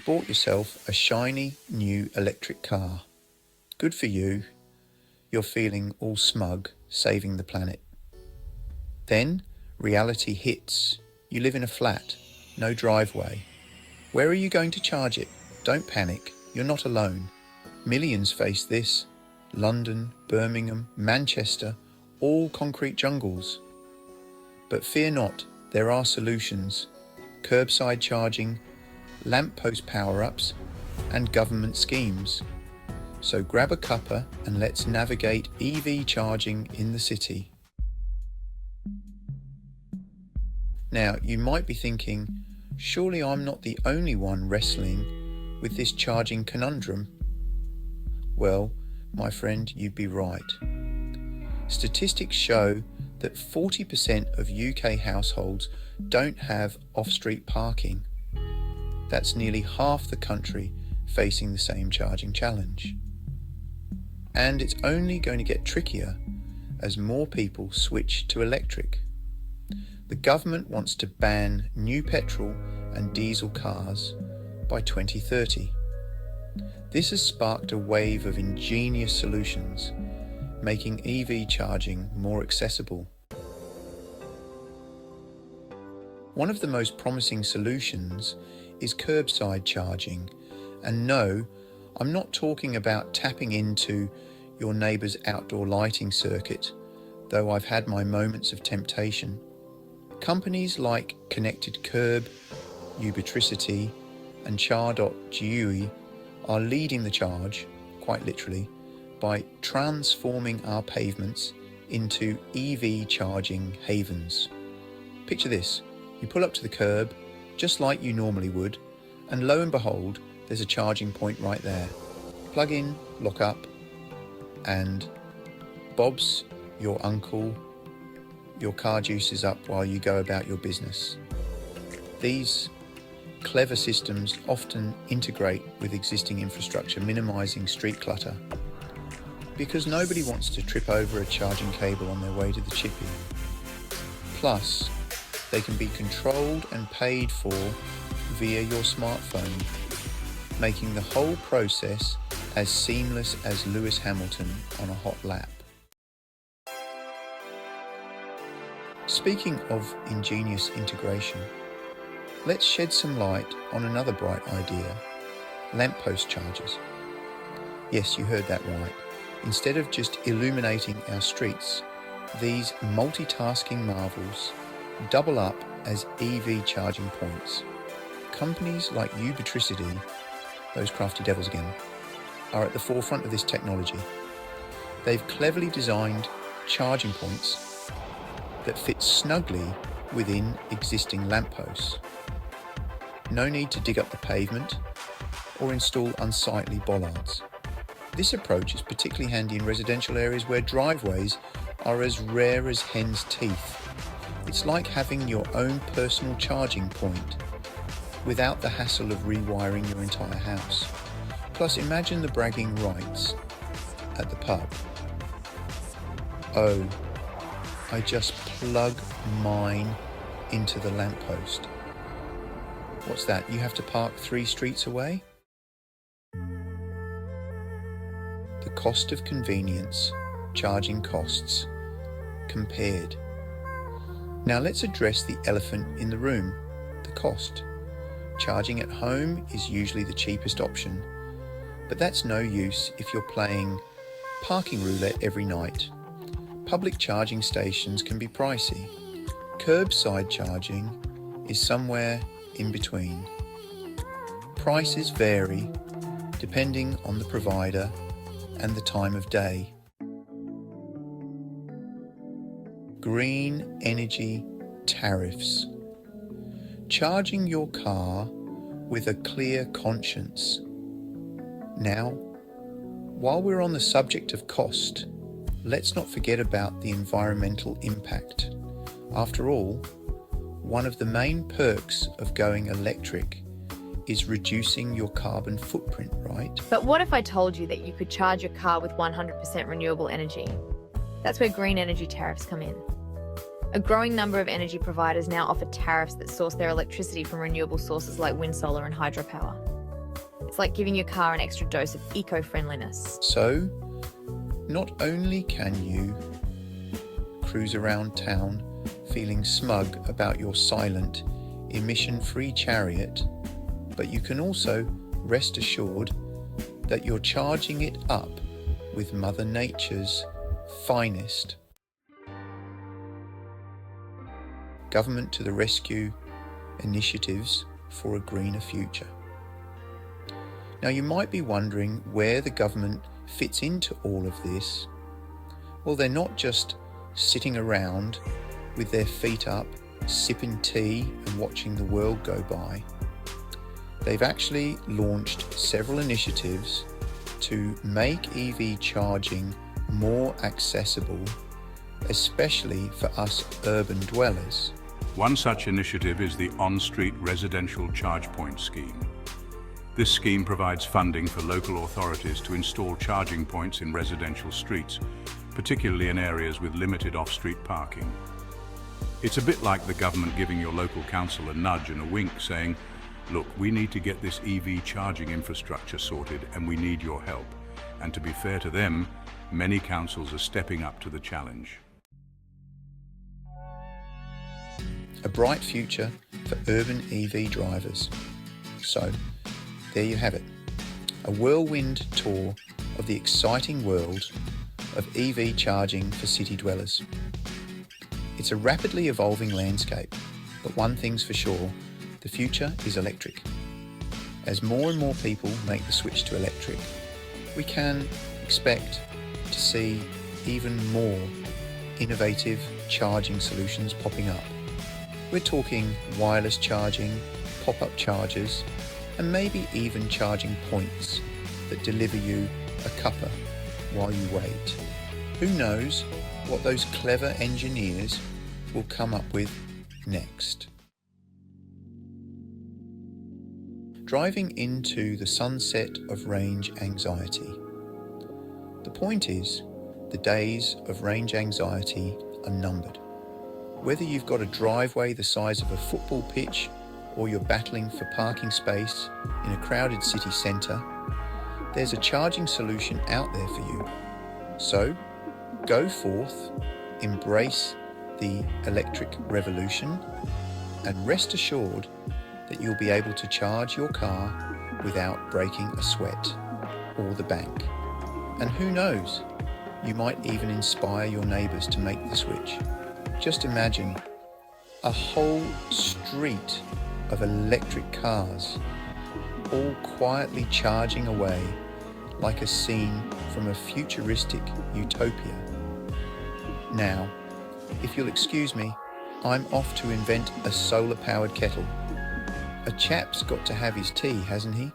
bought yourself a shiny new electric car. Good for you. You're feeling all smug, saving the planet. Then reality hits. You live in a flat, no driveway. Where are you going to charge it? Don't panic, you're not alone. Millions face this. London, Birmingham, Manchester, all concrete jungles. But fear not, there are solutions. Curbside charging, lamppost power-ups, and government schemes. So grab a cuppa and let's navigate EV charging in the city. Now, you might be thinking, surely I'm not the only one wrestling with this charging conundrum. Well, my friend, you'd be right. Statistics show that 40% of UK households don't have off-street parking. That's nearly half the country facing the same charging challenge. And it's only going to get trickier as more people switch to electric. The government wants to ban new petrol and diesel cars by 2030. This has sparked a wave of ingenious solutions, making EV charging more accessible. One of the most promising solutions is curbside charging. And no, I'm not talking about tapping into your neighbour's outdoor lighting circuit, though I've had my moments of temptation. Companies like Connected Curb, Ubitricity, and Char.gui are leading the charge, quite literally, by transforming our pavements into EV charging havens. Picture this, you pull up to the curb, just like you normally would, and lo and behold, there's a charging point right there. Plug in, lock up, and Bob's your uncle. Your car juices up while you go about your business. These clever systems often integrate with existing infrastructure, minimizing street clutter, because nobody wants to trip over a charging cable on their way to the chippy. Plus, they can be controlled and paid for via your smartphone, making the whole process as seamless as Lewis Hamilton on a hot lap. Speaking of ingenious integration, let's shed some light on another bright idea, lamppost chargers. Yes, you heard that right. Instead of just illuminating our streets, these multitasking marvels double up as EV charging points. Companies like Ubitricity, those crafty devils again, are at the forefront of this technology. They've cleverly designed charging points that fit snugly within existing lampposts. No need to dig up the pavement or install unsightly bollards. This approach is particularly handy in residential areas where driveways are as rare as hen's teeth. It's like having your own personal charging point without the hassle of rewiring your entire house. Plus, imagine the bragging rights at the pub. Oh, I just plug mine into the lamppost. What's that? You have to park 3 streets away? The cost of convenience, charging costs, compared. Now let's address the elephant in the room, the cost. Charging at home is usually the cheapest option, but that's no use if you're playing parking roulette every night. Public charging stations can be pricey. Curbside charging is somewhere in between. Prices vary depending on the provider and the time of day. Green energy tariffs. Charging your car with a clear conscience. Now, while we're on the subject of cost, let's not forget about the environmental impact. After all, one of the main perks of going electric is reducing your carbon footprint, right? But what if I told you that you could charge your car with 100% renewable energy? That's where green energy tariffs come in. A growing number of energy providers now offer tariffs that source their electricity from renewable sources like wind, solar, and hydropower. It's like giving your car an extra dose of eco-friendliness. So, not only can you cruise around town feeling smug about your silent, emission-free chariot, but you can also rest assured that you're charging it up with Mother Nature's finest. Government to the rescue initiatives for a greener future. Now you might be wondering where the government fits into all of this. Well, they're not just sitting around with their feet up, sipping tea and watching the world go by. They've actually launched several initiatives to make EV charging more accessible, especially for us urban dwellers. One such initiative is the On-Street Residential Charge Point Scheme. This scheme provides funding for local authorities to install charging points in residential streets, particularly in areas with limited off-street parking. It's a bit like the government giving your local council a nudge and a wink saying, look, we need to get this EV charging infrastructure sorted and we need your help. And to be fair to them, many councils are stepping up to the challenge. A bright future for urban EV drivers. So, there you have it. A whirlwind tour of the exciting world of EV charging for city dwellers. It's a rapidly evolving landscape, but one thing's for sure, the future is electric. As more and more people make the switch to electric, we can expect to see even more innovative charging solutions popping up. We're talking wireless charging, pop-up chargers, and maybe even charging points that deliver you a cuppa while you wait. Who knows what those clever engineers will come up with next. Driving into the sunset of range anxiety. The point is, the days of range anxiety are numbered. Whether you've got a driveway the size of a football pitch or you're battling for parking space in a crowded city centre, there's a charging solution out there for you. So, go forth, embrace the electric revolution, and rest assured that you'll be able to charge your car without breaking a sweat or the bank. And who knows, you might even inspire your neighbours to make the switch. Just imagine a whole street of electric cars all quietly charging away like a scene from a futuristic utopia. Now, if you'll excuse me, I'm off to invent a solar-powered kettle. A chap's got to have his tea, hasn't he?